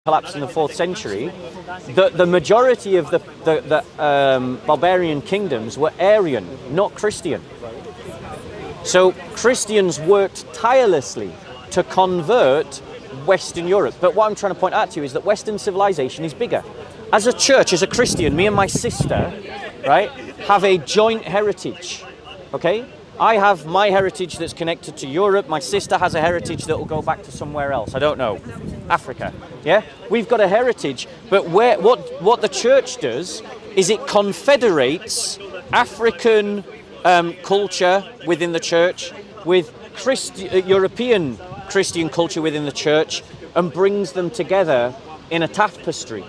collapsed in the 4th century, the majority of the barbarian kingdoms were Arian, not Christian. So Christians worked tirelessly to convert Western Europe. But what I'm trying to point out to you is that Western civilization is bigger. As a church, as a Christian, me and my sister, right, have a joint heritage, okay? I have my heritage that's connected to Europe. My sister has a heritage that will go back to somewhere else. I don't know, Africa, yeah? We've got a heritage, but what the church does is it confederates African culture within the church with European Christian culture within the church and brings them together in a tapestry.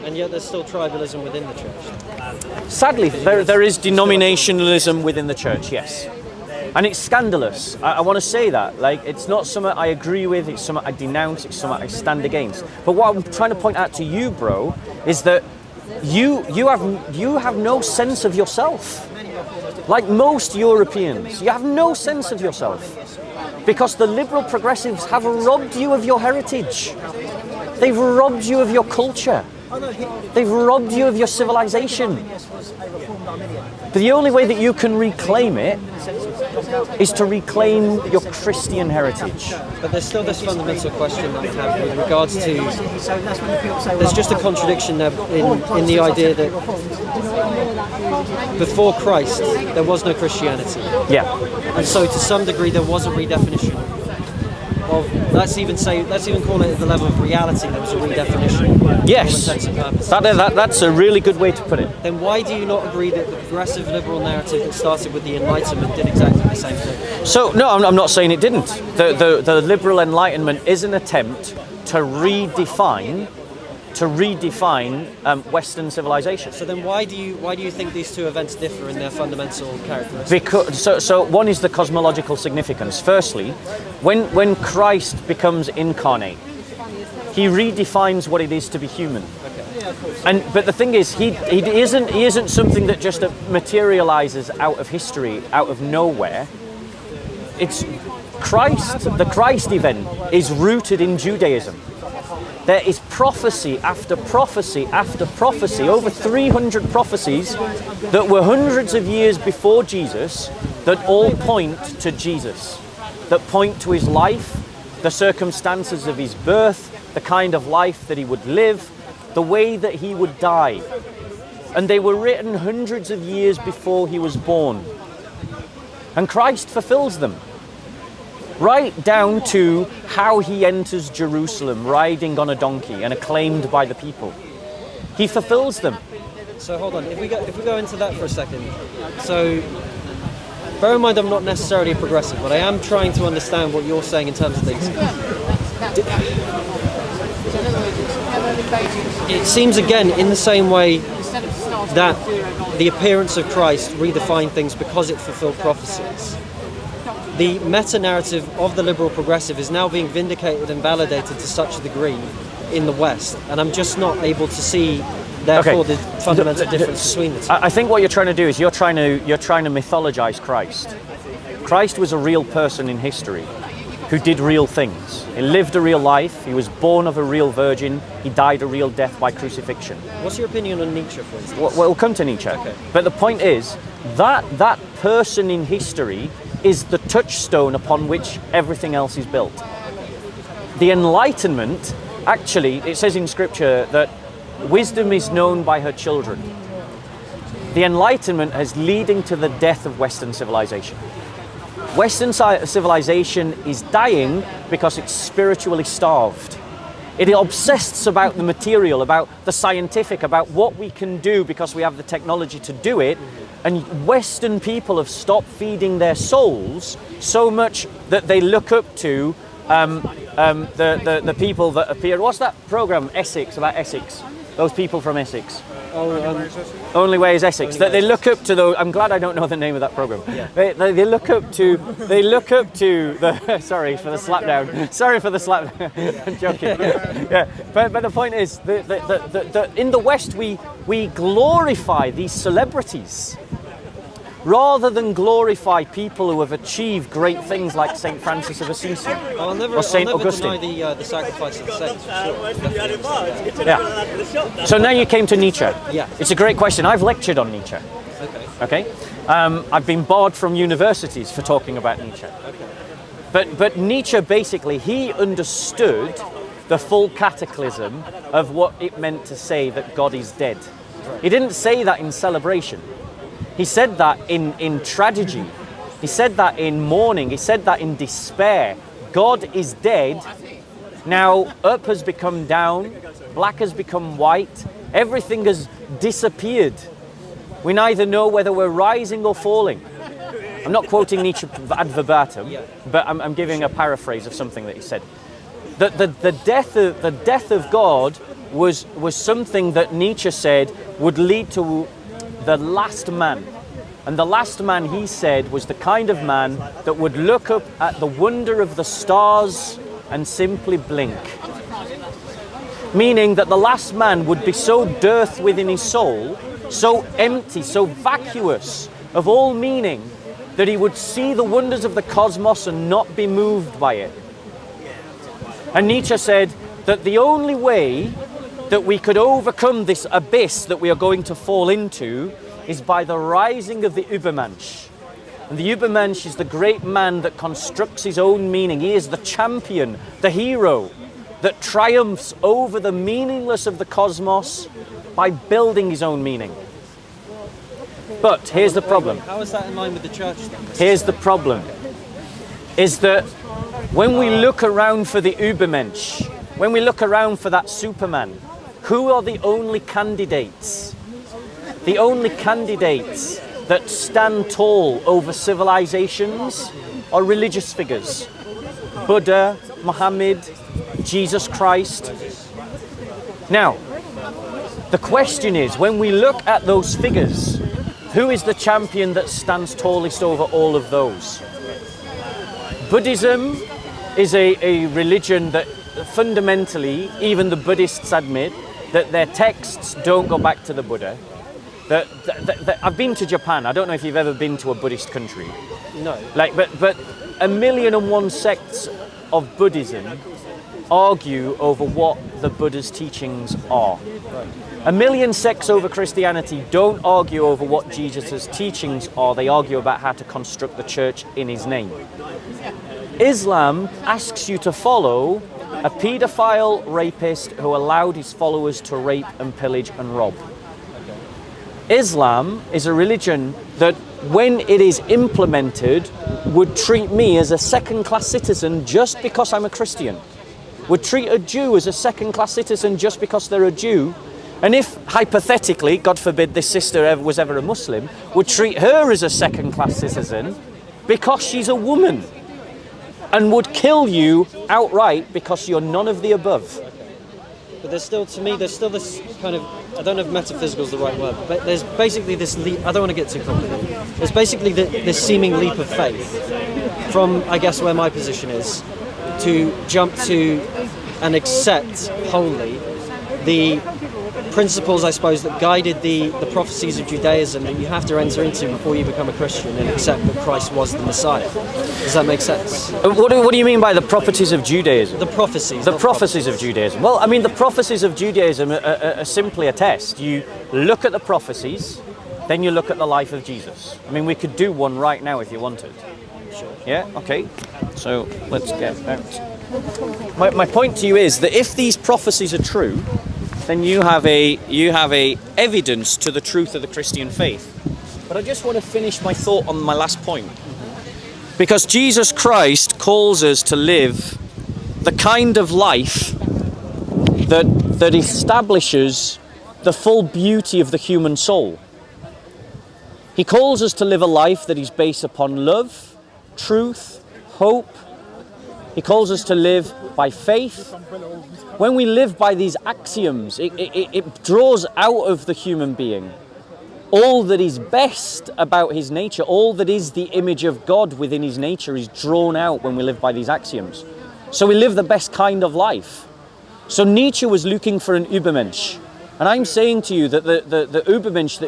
And yet there's still tribalism within the church. Sadly, there is denominationalism within the church, yes. And it's scandalous. I want to say that. Like, it's not something I agree with, it's something I denounce, it's something I stand against. But what I'm trying to point out to you, bro, is that you have no sense of yourself. Like most Europeans, you have no sense of yourself. Because the liberal progressives have robbed you of your heritage. They've robbed you of your culture. They've robbed you of your civilization. But the only way that you can reclaim it is to reclaim your Christian heritage. But there's still this fundamental question that I have with regards to, there's just a contradiction there in the idea that before Christ there was no Christianity. Yeah. And so to some degree there was a redefinition of, let's even call it at the level of reality, there was a redefinition. Yes, that's a really good way to put it. Then why do you not agree that the progressive liberal narrative that started with the Enlightenment did exactly the same thing? So, no, I'm not saying it didn't. The liberal Enlightenment is an attempt to redefine Western civilization. So then why do you think these two events differ in their fundamental characteristics? Because so one is the cosmological significance. Firstly, when Christ becomes incarnate, he redefines what it is to be human. Okay. But the thing is, he isn't something that just materializes out of history, out of nowhere. It's Christ. The Christ event is rooted in Judaism. There is prophecy after prophecy after prophecy, over 300 prophecies that were hundreds of years before Jesus, that all point to Jesus, that point to his life, the circumstances of his birth, the kind of life that he would live, the way that he would die. And they were written hundreds of years before he was born. And Christ fulfills them. Right down to how he enters Jerusalem riding on a donkey and acclaimed by the people. He fulfills them. So hold on, if we go into that for a second. So bear in mind I'm not necessarily a progressive, but I am trying to understand what you're saying in terms of things. It seems again in the same way that the appearance of Christ redefined things because it fulfilled prophecies. The meta-narrative of the liberal progressive is now being vindicated and validated to such a degree in the West, and I'm just not able to see, therefore, the fundamental difference between the two. I think what you're trying to do is you're trying to mythologize Christ. Christ was a real person in history who did real things. He lived a real life. He was born of a real virgin. He died a real death by crucifixion. What's your opinion on Nietzsche, for instance? Well, we'll come to Nietzsche. Okay. But the point is that person in history is the touchstone upon which everything else is built. The Enlightenment, actually, it says in Scripture that wisdom is known by her children. The Enlightenment is leading to the death of Western civilization. Western civilization is dying because it's spiritually starved. It obsesses about the material, about the scientific, about what we can do because we have the technology to do it. And Western people have stopped feeding their souls so much that they look up to the people that appear. What's that program, Essex, about Essex? Those people from Essex. Only Way is Essex. They look up to those. I'm glad I don't know the name of that program. Yeah. They look up to the. Sorry for the slap down. Sorry for the slap. I'm joking. Yeah. But the point is, in the West we glorify these celebrities. rather than glorify people who have achieved great things like St. Francis of Assisi or St. Augustine. Deny the sacrifice of the saints, for sure. Yeah. So now you came to Nietzsche. Yeah. It's a great question. I've lectured on Nietzsche. Okay. Okay. I've been barred from universities for talking about Nietzsche. Okay. But Nietzsche basically, he understood the full cataclysm of what it meant to say that God is dead. He didn't say that in celebration. He said that in tragedy. He said that in mourning. He said that in despair. God is dead. Now up has become down, black has become white, everything has disappeared. We neither know whether we're rising or falling. I'm not quoting Nietzsche ad verbatim, but I'm giving a paraphrase of something that he said. The death of God was something that Nietzsche said would lead to the last man. And the last man, he said, was the kind of man that would look up at the wonder of the stars and simply blink. Meaning that the last man would be so dearth within his soul, so empty, so vacuous of all meaning, that he would see the wonders of the cosmos and not be moved by it. And Nietzsche said that the only way that we could overcome this abyss that we are going to fall into is by the rising of the Übermensch. And the Übermensch is the great man that constructs his own meaning. He is the champion, the hero that triumphs over the meaningless of the cosmos by building his own meaning. But here's the problem. How is that in line with the church then? Here's the problem, is that when we look around for the Übermensch, when we look around for that Superman, who are the only candidates? The only candidates that stand tall over civilizations are religious figures. Buddha, Muhammad, Jesus Christ. Now, the question is, when we look at those figures, who is the champion that stands tallest over all of those? Buddhism is a religion that fundamentally, even the Buddhists admit, that their texts don't go back to the Buddha. I've been to Japan. I don't know if you've ever been to a Buddhist country. No. But 1,000,001 sects of Buddhism argue over what the Buddha's teachings are. Right. 1,000,000 sects over Christianity don't argue over what Jesus' teachings are. They argue about how to construct the church in his name. Islam asks you to follow a paedophile rapist who allowed his followers to rape and pillage and rob. Islam is a religion that, when it is implemented, would treat me as a second-class citizen just because I'm a Christian. Would treat a Jew as a second-class citizen just because they're a Jew. And if, hypothetically, God forbid this sister was ever a Muslim, would treat her as a second-class citizen because she's a woman. And would kill you outright because you're none of the above. But there's still this kind of, I don't know if metaphysical is the right word, but there's basically this leap, I don't want to get too complicated. There's basically this seeming leap of faith from, I guess, where my position is, to jump to and accept wholly the principles, I suppose, that guided the prophecies of Judaism that you have to enter into before you become a Christian and accept that Christ was the Messiah. Does that make sense? What do you mean by the properties of Judaism? The prophecies. The prophecies of Judaism. Well, I mean, the prophecies of Judaism are simply a test. You look at the prophecies, then you look at the life of Jesus. I mean, we could do one right now if you wanted. Sure. Yeah? Okay. So let's get out. My point to you is that if these prophecies are true, then you have a evidence to the truth of the Christian faith. But I just want to finish my thought on my last point. Because Jesus Christ calls us to live the kind of life that establishes the full beauty of the human soul. He calls us to live a life that is based upon love, truth, hope. He calls us to live by faith. When we live by these axioms, it draws out of the human being all that is best about his nature, all that is the image of God within his nature is drawn out when we live by these axioms. So we live the best kind of life. So Nietzsche was looking for an Übermensch. And I'm saying to you that the Übermensch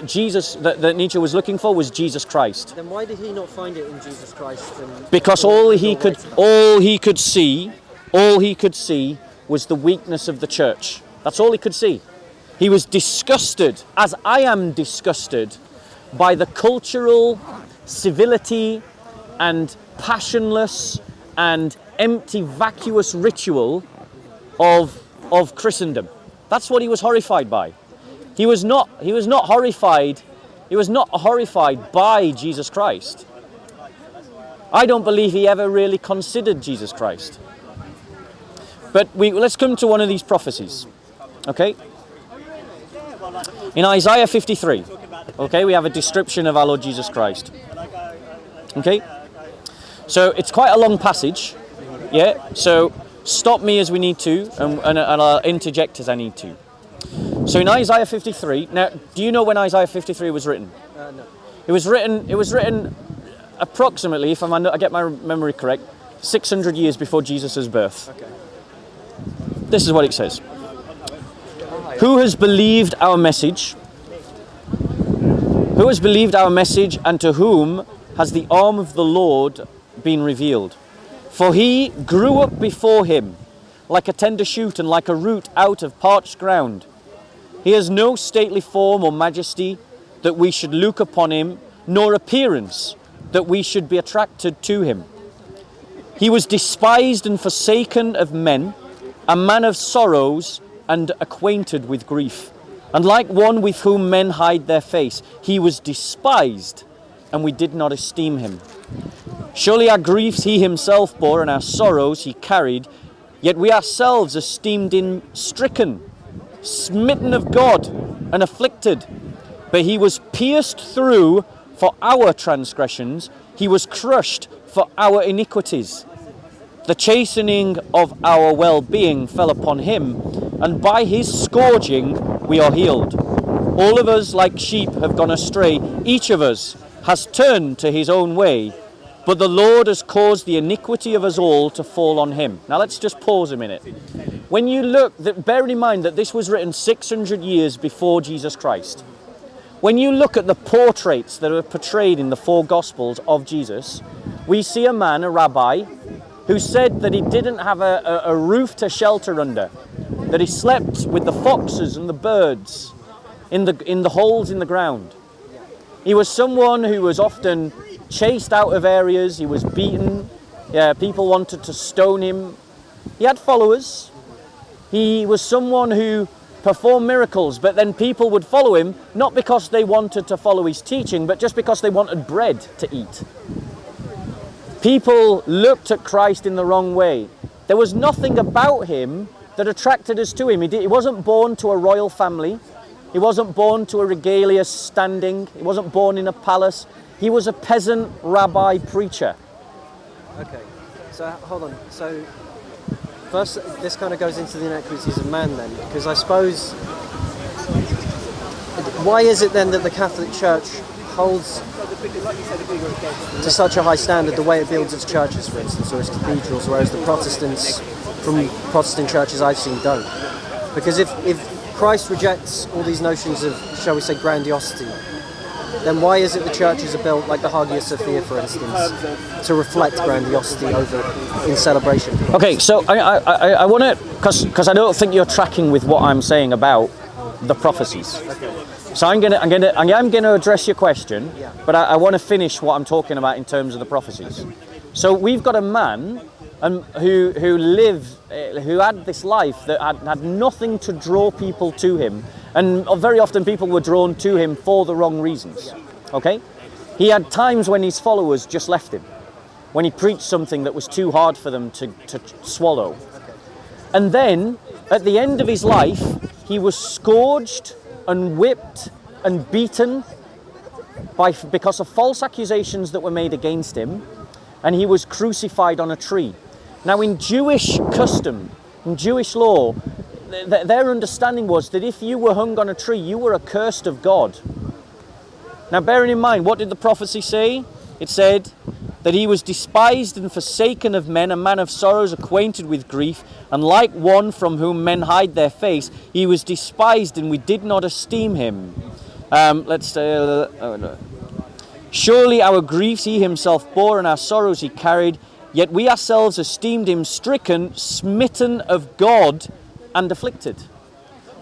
that Nietzsche was looking for was Jesus Christ. Then why did he not find it in Jesus Christ? Because all he could see was the weakness of the church. That's all he could see. He was disgusted, as I am disgusted, by the cultural civility and passionless and empty, vacuous ritual of Christendom. That's what he was horrified by. He was not horrified by Jesus Christ. I don't believe he ever really considered Jesus Christ. But let's come to one of these prophecies. Okay? In Isaiah 53, okay, we have a description of our Lord Jesus Christ. Okay? So it's quite a long passage. Yeah? So stop me as we need to, and I'll interject as I need to. So in Isaiah 53, now, do you know when Isaiah 53 was written? No. It was written approximately, if I get my memory correct, 600 years before Jesus' birth. Okay. This is what it says. Who has believed our message? Who has believed our message, and to whom has the arm of the Lord been revealed? For he grew up before him like a tender shoot and like a root out of parched ground. He has no stately form or majesty that we should look upon him, nor appearance that we should be attracted to him. He was despised and forsaken of men, a man of sorrows and acquainted with grief. And like one with whom men hide their face, he was despised, and we did not esteem him. Surely our griefs he himself bore, and our sorrows he carried, yet we ourselves esteemed him stricken, smitten of God, and afflicted. But he was pierced through for our transgressions, he was crushed for our iniquities. The chastening of our well-being fell upon him, and by his scourging we are healed. All of us like sheep have gone astray, each of us has turned to his own way, but the Lord has caused the iniquity of us all to fall on him. Now let's just pause a minute. When you look, bear in mind that this was written 600 years before Jesus Christ. When you look at the portraits that are portrayed in the four Gospels of Jesus, we see a man, a rabbi, who said that he didn't have a roof to shelter under, that he slept with the foxes and the birds in the holes in the ground. He was someone who was often chased out of areas, he was beaten, people wanted to stone him. He had followers. He was someone who performed miracles, but then people would follow him, not because they wanted to follow his teaching, but just because they wanted bread to eat. People looked at Christ in the wrong way. There was nothing about him that attracted us to him. He wasn't born to a royal family. He wasn't born to a regalia standing. He wasn't born in a palace. He was a peasant rabbi preacher. Okay, so hold on. So first, this kind of goes into the inequities of man then, because I suppose, why is it then that the Catholic Church holds to such a high standard the way it builds its churches, for instance, or its cathedrals, whereas the Protestants from Protestant churches I've seen don't? Because if Christ rejects all these notions of, shall we say, grandiosity, then why is it the churches are built, like the Hagia Sophia, for instance, to reflect grandiosity over in celebration? Okay, so I want to, because I don't think you're tracking with what I'm saying about the prophecies. So I'm gonna address your question, but I want to finish what I'm talking about in terms of the prophecies. So we've got a man who had this life that had nothing to draw people to him, and very often people were drawn to him for the wrong reasons. Okay, he had times when his followers just left him, when he preached something that was too hard for them to swallow. And then at the end of his life, he was scourged and whipped and beaten because of false accusations that were made against him, and he was crucified on a tree. Now in Jewish custom, in Jewish law, their understanding was that if you were hung on a tree, you were accursed of God. Now bearing in mind, what did the prophecy say? It said that he was despised and forsaken of men, a man of sorrows, acquainted with grief, and like one from whom men hide their face, he was despised, and we did not esteem him. Surely our griefs he himself bore, and our sorrows he carried, yet we ourselves esteemed him stricken, smitten of God, and afflicted.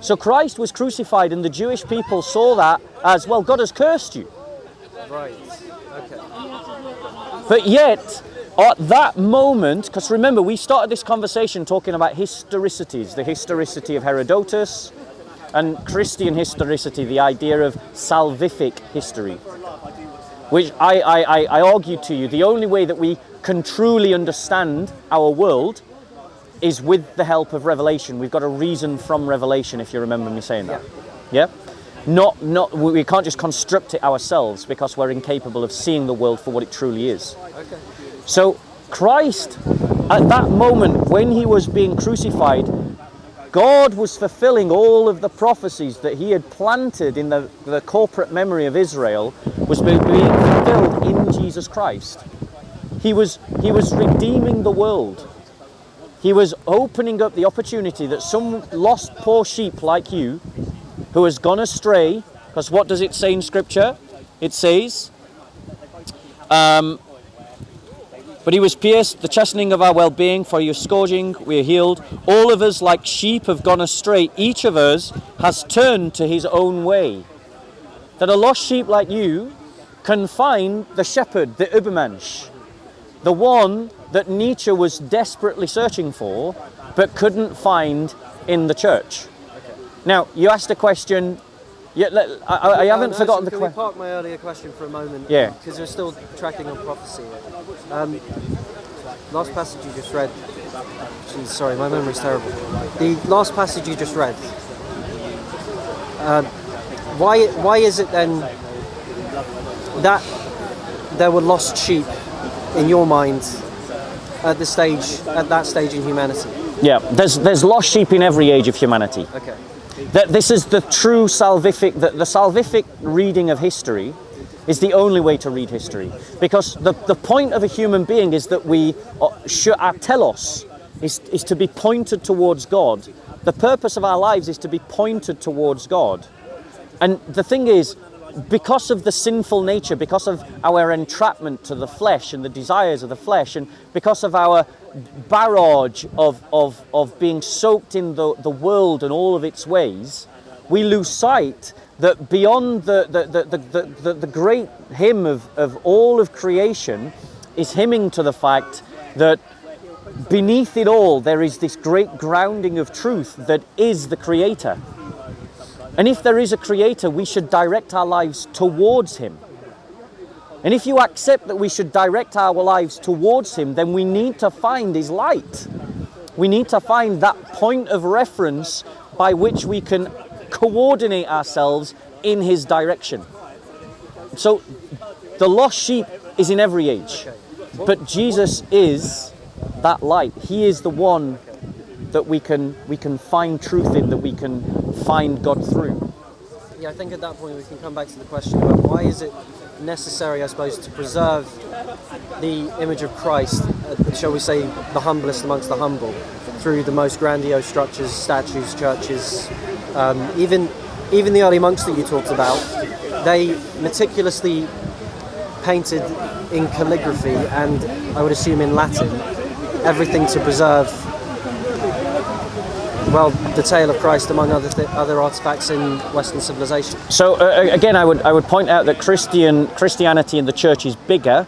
So Christ was crucified, and the Jewish people saw that as, well, God has cursed you. Right. Okay. But yet, at that moment, because remember, we started this conversation talking about historicities, the historicity of Herodotus, and Christian historicity, the idea of salvific history, which I argue to you, the only way that we can truly understand our world is with the help of revelation. We've got to reason from revelation, if you remember me saying that. Yeah? We can't just construct it ourselves, because we're incapable of seeing the world for what it truly is. Okay. So Christ, at that moment when he was being crucified, God was fulfilling all of the prophecies that he had planted in the corporate memory of Israel, was being fulfilled in Jesus Christ. He was redeeming the world. He was opening up the opportunity that some lost poor sheep like you, who has gone astray, because what does it say in Scripture? It says, but he was pierced, the chastening of our well-being, for your scourging we are healed. All of us like sheep have gone astray. Each of us has turned to his own way. That a lost sheep like you can find the shepherd, the Übermensch, the one that Nietzsche was desperately searching for, but couldn't find in the church. Okay. Now, you asked a question. I haven't forgotten the question. Can we question. park my earlier question for a moment? Yeah. Because we're still tracking on prophecy. Last passage you just read. Geez, sorry, my memory's terrible. The last passage you just read. Why is it then that there were lost sheep in your mind at that stage in humanity? Yeah, there's lost sheep in every age of humanity. Okay. That this is the true salvific, the salvific reading of history is the only way to read history. Because the point of a human being is that our telos is to be pointed towards God. The purpose of our lives is to be pointed towards God. And the thing is, because of the sinful nature, because of our entrapment to the flesh and the desires of the flesh, and because of our barrage of being soaked in the world and all of its ways, we lose sight that beyond the great hymn of all of creation is hymning to the fact that beneath it all there is this great grounding of truth that is the Creator. And if there is a Creator, we should direct our lives towards him. And if you accept that we should direct our lives towards him, then we need to find his light. We need to find that point of reference by which we can coordinate ourselves in his direction. So the lost sheep is in every age, but Jesus is that light. He is the one that we can find truth in, that we can find God through. Yeah, I think at that point we can come back to the question about why is it necessary, I suppose, to preserve the image of Christ, shall we say, the humblest amongst the humble, through the most grandiose structures, statues, churches, even the early monks that you talked about. They meticulously painted in calligraphy and I would assume in Latin everything to preserve, well, the tale of Christ among other artifacts in Western civilization. So again, I would point out that Christianity in the church is bigger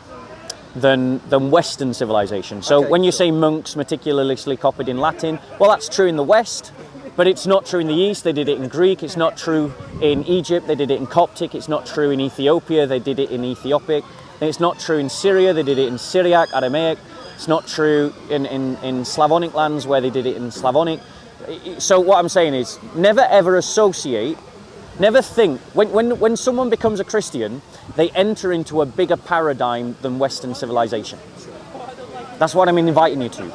than Western civilization. So Okay. when you say monks meticulously copied in Latin, well, that's true in the West, but it's not true in the East. They did it in Greek. It's not true in Egypt. They did it in Coptic. It's not true in Ethiopia. They did it in Ethiopic. And it's not true in Syria. They did it in Syriac, Aramaic. It's not true in Slavonic lands where they did it in Slavonic. So what I'm saying is, never ever associate, never think, when someone becomes a Christian, they enter into a bigger paradigm than Western civilization. That's what I'm inviting you to.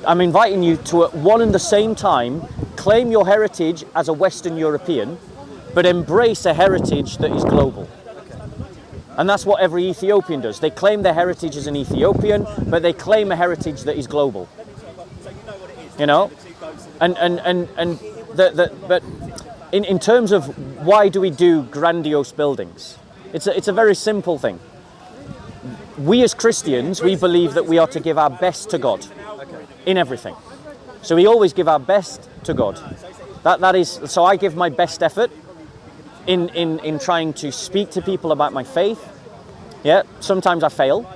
I'm inviting you to, at one and the same time, claim your heritage as a Western European, but embrace a heritage that is global. And that's what every Ethiopian does. They claim their heritage as an Ethiopian, but they claim a heritage that is global. You know? But in terms of why do we do grandiose buildings? It's a very simple thing. We as Christians, we believe that we are to give our best to God in everything. So we always give our best to God. That is, so I give my best effort in trying to speak to people about my faith. Yeah, sometimes I fail.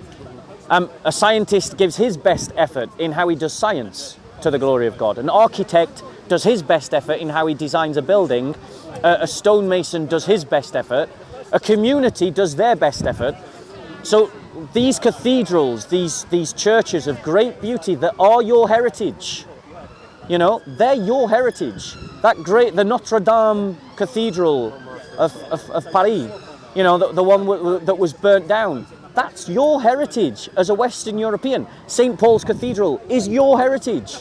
A scientist gives his best effort in how he does science to the glory of God. An architect does his best effort in how he designs a building. A stonemason does his best effort. A community does their best effort. So these cathedrals, these churches of great beauty that are your heritage, you know, they're your heritage. The Notre Dame Cathedral of Paris, you know, the one that was burnt down, that's your heritage as a Western European. St. Paul's Cathedral is your heritage,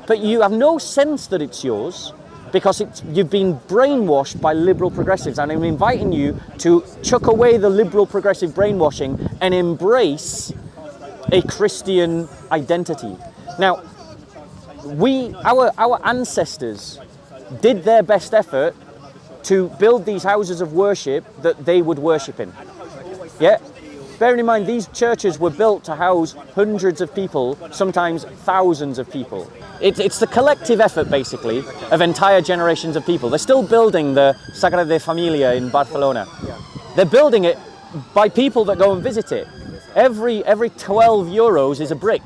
but you have no sense that it's yours because you've been brainwashed by liberal progressives, and I'm inviting you to chuck away the liberal progressive brainwashing and embrace a Christian identity. Now, our ancestors did their best effort to build these houses of worship that they would worship in. Yeah? Bearing in mind, these churches were built to house hundreds of people, sometimes thousands of people. It's the collective effort, basically, of entire generations of people. They're still building the Sagrada Familia in Barcelona. They're building it by people that go and visit it. Every 12 euros is a brick.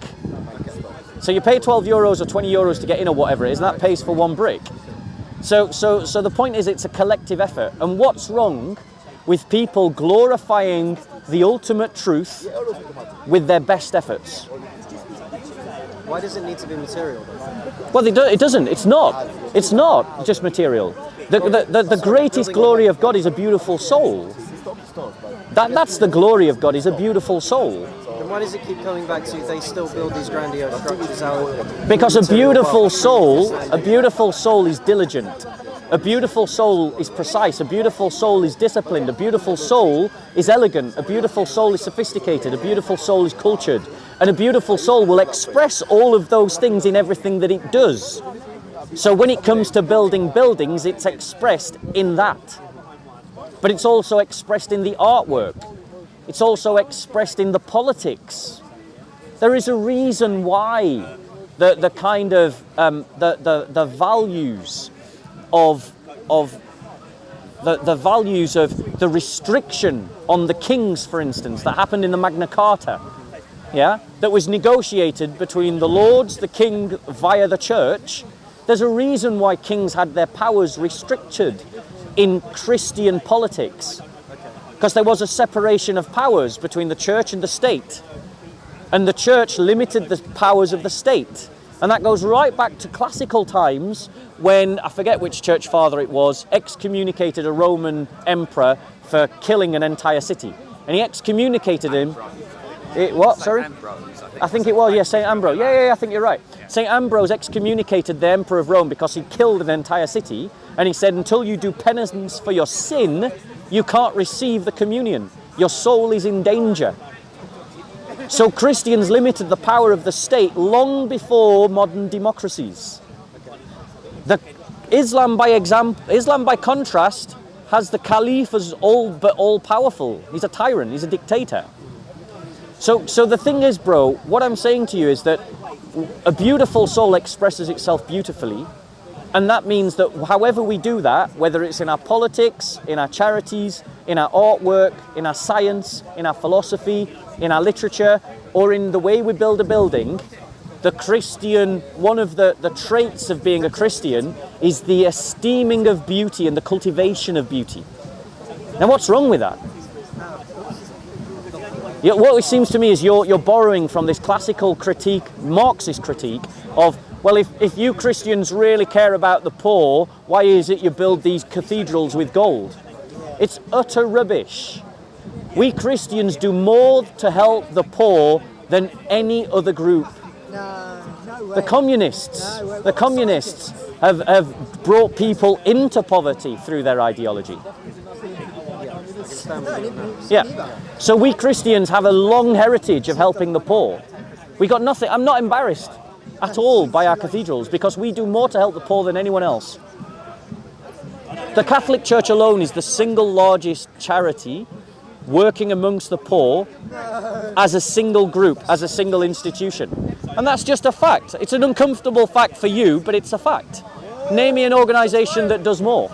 So you pay 12 euros or 20 euros to get in or whatever it is, and that pays for one brick. So the point is, it's a collective effort. And what's wrong with people glorifying the ultimate truth with their best efforts? Why does it need to be material, though? Well, it doesn't. It's not. It's not just material. The greatest glory of God is a beautiful soul. That's the glory of God, is a beautiful soul. Then why does it keep coming back to they still build these grandiose structures out? Because a beautiful soul is diligent. A beautiful soul is precise. A beautiful soul is disciplined. A beautiful soul is elegant. A beautiful soul is sophisticated. A beautiful soul is cultured. And a beautiful soul will express all of those things in everything that it does. So when it comes to building buildings, it's expressed in that. But it's also expressed in the artwork. It's also expressed in the politics. There is a reason why the kind of the values of the values of the restriction on the kings, for instance, that happened in the Magna Carta, yeah, that was negotiated between the lords, the king via the church. There's a reason why kings had their powers restricted in Christian politics, because there was a separation of powers between the church and the state, and the church limited the powers of the state. And that goes right back to classical times when, I forget which church father it was, excommunicated a Roman emperor for killing an entire city. And he excommunicated him. Sorry? I think it was, yeah, St. Ambrose. Yeah, I think you're right. St. Ambrose excommunicated the emperor of Rome because he killed an entire city. And he said, until you do penance for your sin, you can't receive the communion. Your soul is in danger. So Christians limited the power of the state long before modern democracies. Islam, by contrast, has the caliph as all powerful. He's a tyrant. He's a dictator. So the thing is, bro, what I'm saying to you is that a beautiful soul expresses itself beautifully, and that means that however we do that, whether it's in our politics, in our charities, in our artwork, in our science, in our philosophy, in our literature, or in the way we build a building, the Christian, one of the traits of being a Christian is the esteeming of beauty and the cultivation of beauty. Now, what's wrong with that? Yeah, what it seems to me is you're borrowing from this classical critique, Marxist critique of, well, if you Christians really care about the poor, why is it you build these cathedrals with gold? It's utter rubbish. We Christians do more to help the poor than any other group. The communists have brought people into poverty through their ideology. understand what you mean. Yeah. So we Christians have a long heritage of helping the poor. We got nothing. I'm not embarrassed at all by our cathedrals because we do more to help the poor than anyone else. The Catholic Church alone is the single largest charity working amongst the poor as a single group, as a single institution. And that's just a fact. It's an uncomfortable fact for you, but it's a fact. Name me an organisation that does more.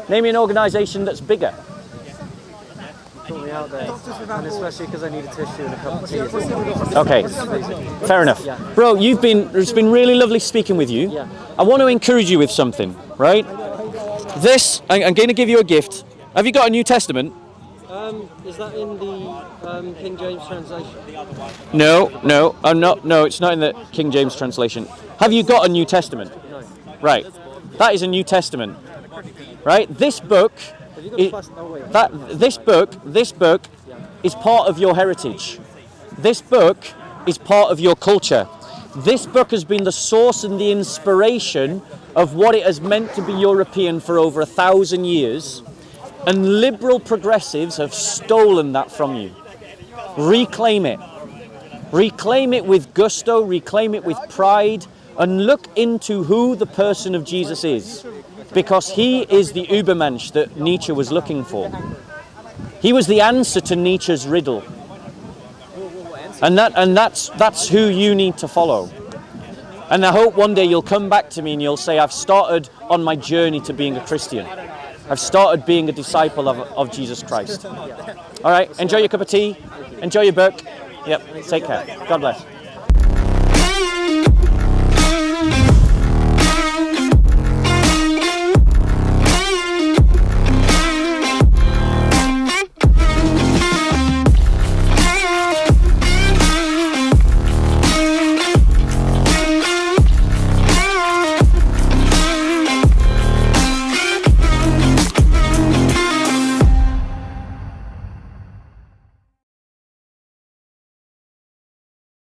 Name me an organisation that's bigger. Put me out there, and especially because I need a tissue and a cup of tea. Okay, fair enough. Bro, it's been really lovely speaking with you. Yeah. I want to encourage you with something, right? I'm going to give you a gift. Have you got a New Testament? Is that in the King James translation? No, I'm not. No, it's not in the King James translation. Have you got a New Testament? No. Right. That is a New Testament. Right? This book, Have you got plastic? Oh, wait. this book is part of your heritage. This book is part of your culture. This book has been the source and the inspiration of what it has meant to be European for over 1,000 years. And liberal progressives have stolen that from you. Reclaim it. Reclaim it with gusto, reclaim it with pride, and look into who the person of Jesus is. Because he is the Übermensch that Nietzsche was looking for. He was the answer to Nietzsche's riddle. And that's who you need to follow. And I hope one day you'll come back to me and you'll say, I've started on my journey to being a Christian. I've started being a disciple of Jesus Christ. All right, enjoy your cup of tea, enjoy your book. Yep, take care. God bless.